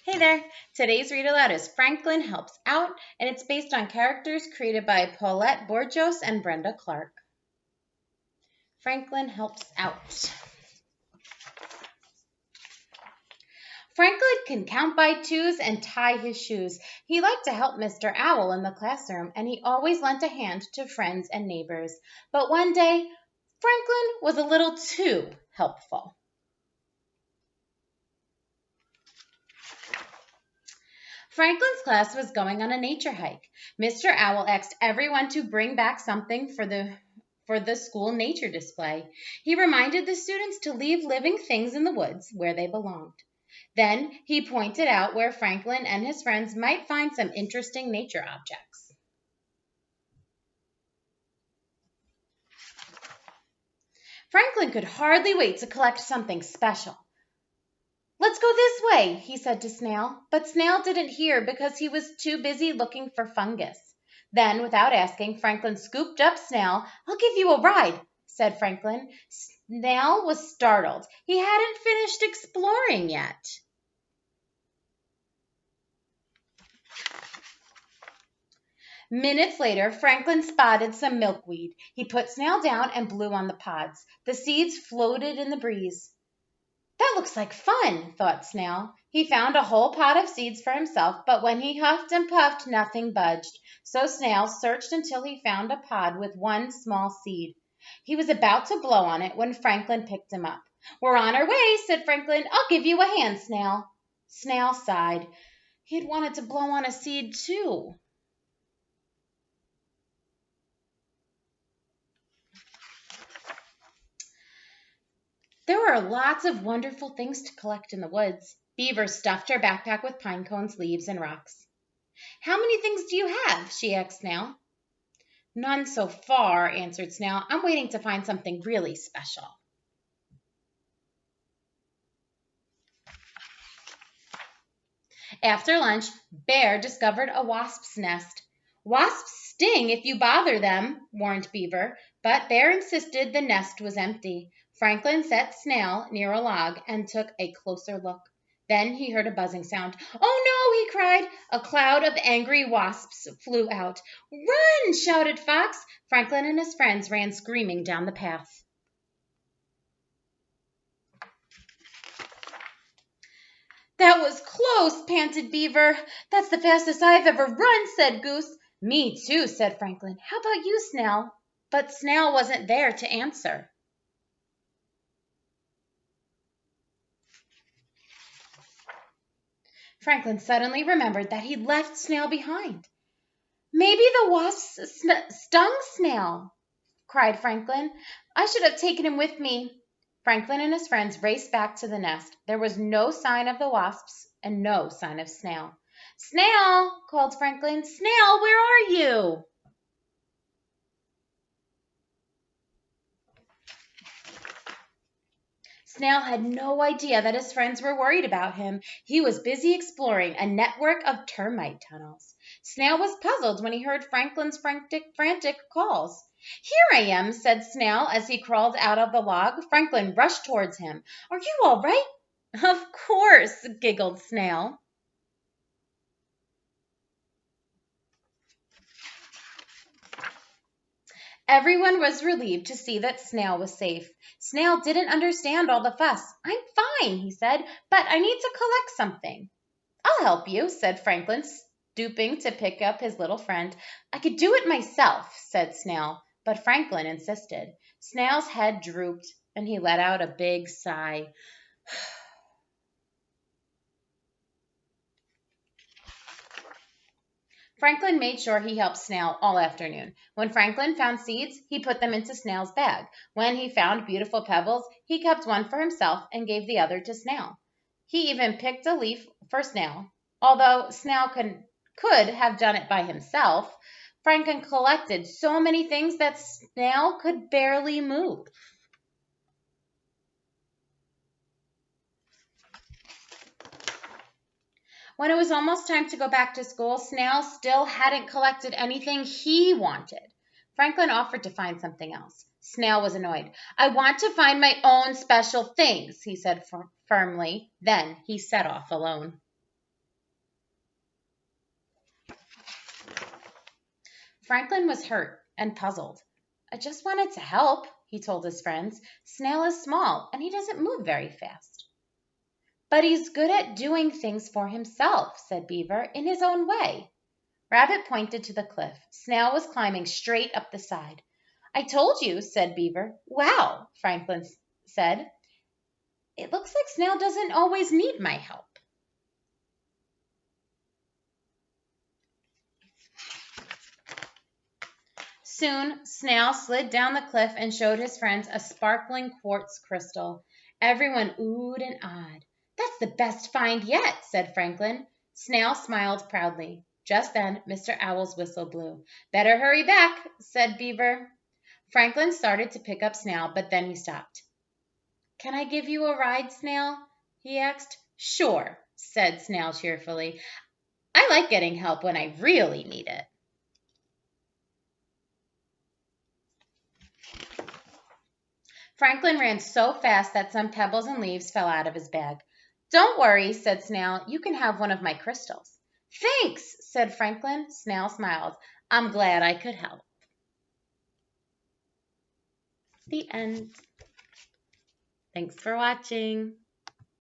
Hey there! Today's read aloud is Franklin Helps Out, and it's based on characters created by Paulette, Bourgeois, and Brenda Clark. Franklin Helps Out. Franklin can count by twos and tie his shoes. He liked to help Mr. Owl in the classroom, and he always lent a hand to friends and neighbors. But one day, Franklin was a little too helpful. Franklin's class was going on a nature hike. Mr. Owl asked everyone to bring back something for the school nature display. He reminded the students to leave living things in the woods where they belonged. Then he pointed out where Franklin and his friends might find some interesting nature objects. Franklin could hardly wait to collect something special. "Let's go this way," he said to Snail, but Snail didn't hear because he was too busy looking for fungus. Then, without asking, Franklin scooped up Snail. "I'll give you a ride," said Franklin. Snail was startled. He hadn't finished exploring yet. Minutes later, Franklin spotted some milkweed. He put Snail down and blew on the pods. The seeds floated in the breeze. "That looks like fun," thought Snail. He found a whole pod of seeds for himself, but when he huffed and puffed, nothing budged. So Snail searched until he found a pod with one small seed. He was about to blow on it when Franklin picked him up. "We're on our way," said Franklin. "I'll give you a hand, Snail." Snail sighed. He had wanted to blow on a seed, too. There were lots of wonderful things to collect in the woods. Beaver stuffed her backpack with pine cones, leaves, and rocks. "How many things do you have?" she asked Snail. "None so far," answered Snail. "I'm waiting to find something really special." After lunch, Bear discovered a wasp's nest. "Wasps sting if you bother them," warned Beaver, but Bear insisted the nest was empty. Franklin set Snail near a log and took a closer look. Then he heard a buzzing sound. "Oh no!" he cried. A cloud of angry wasps flew out. "Run!" shouted Fox. Franklin and his friends ran screaming down the path. "That was close," panted Beaver. "That's the fastest I've ever run," said Goose. "Me too," said Franklin. "How about you, Snail?" But Snail wasn't there to answer. Franklin suddenly remembered that he'd left Snail behind. "Maybe the wasp stung Snail," cried Franklin. "I should have taken him with me." Franklin and his friends raced back to the nest. There was no sign of the wasps and no sign of Snail. "Snail!" called Franklin. "Snail, where are you?" Snail had no idea that his friends were worried about him. He was busy exploring a network of termite tunnels. Snail was puzzled when he heard Franklin's frantic calls. "Here I am," said Snail as he crawled out of the log. Franklin rushed towards him. "Are you all right?" "Of course," giggled Snail. Everyone was relieved to see that Snail was safe. Snail didn't understand all the fuss. "I'm fine," he said, "but I need to collect something." "I'll help you," said Franklin, stooping to pick up his little friend. "I could do it myself," said Snail, but Franklin insisted. Snail's head drooped, and he let out a big sigh. Franklin made sure he helped Snail all afternoon. When Franklin found seeds, he put them into Snail's bag. When he found beautiful pebbles, he kept one for himself and gave the other to Snail. He even picked a leaf for Snail. Although Snail could have done it by himself, Franklin collected so many things that Snail could barely move. When it was almost time to go back to school, Snail still hadn't collected anything he wanted. Franklin offered to find something else. Snail was annoyed. "I want to find my own special things," he said firmly. Then he set off alone. Franklin was hurt and puzzled. I just wanted to help, he told his friends. Snail is small and he doesn't move very fast. But he's good at doing things for himself, said Beaver, in his own way. Rabbit pointed to the cliff. Snail was climbing straight up the side. I told you, said Beaver. Wow, Franklin said. It looks like Snail doesn't always need my help. Soon, Snail slid down the cliff and showed his friends a sparkling quartz crystal. Everyone oohed and ahed. That's the best find yet, said Franklin. Snail smiled proudly. Just then, Mr. Owl's whistle blew. Better hurry back, said Beaver. Franklin started to pick up Snail, but then he stopped. Can I give you a ride, Snail? He asked. Sure, said Snail cheerfully. I like getting help when I really need it. Franklin ran so fast that some pebbles and leaves fell out of his bag. Don't worry, said Snail. You can have one of my crystals. Thanks, said Franklin. Snail smiled. I'm glad I could help. The end. Thanks for watching.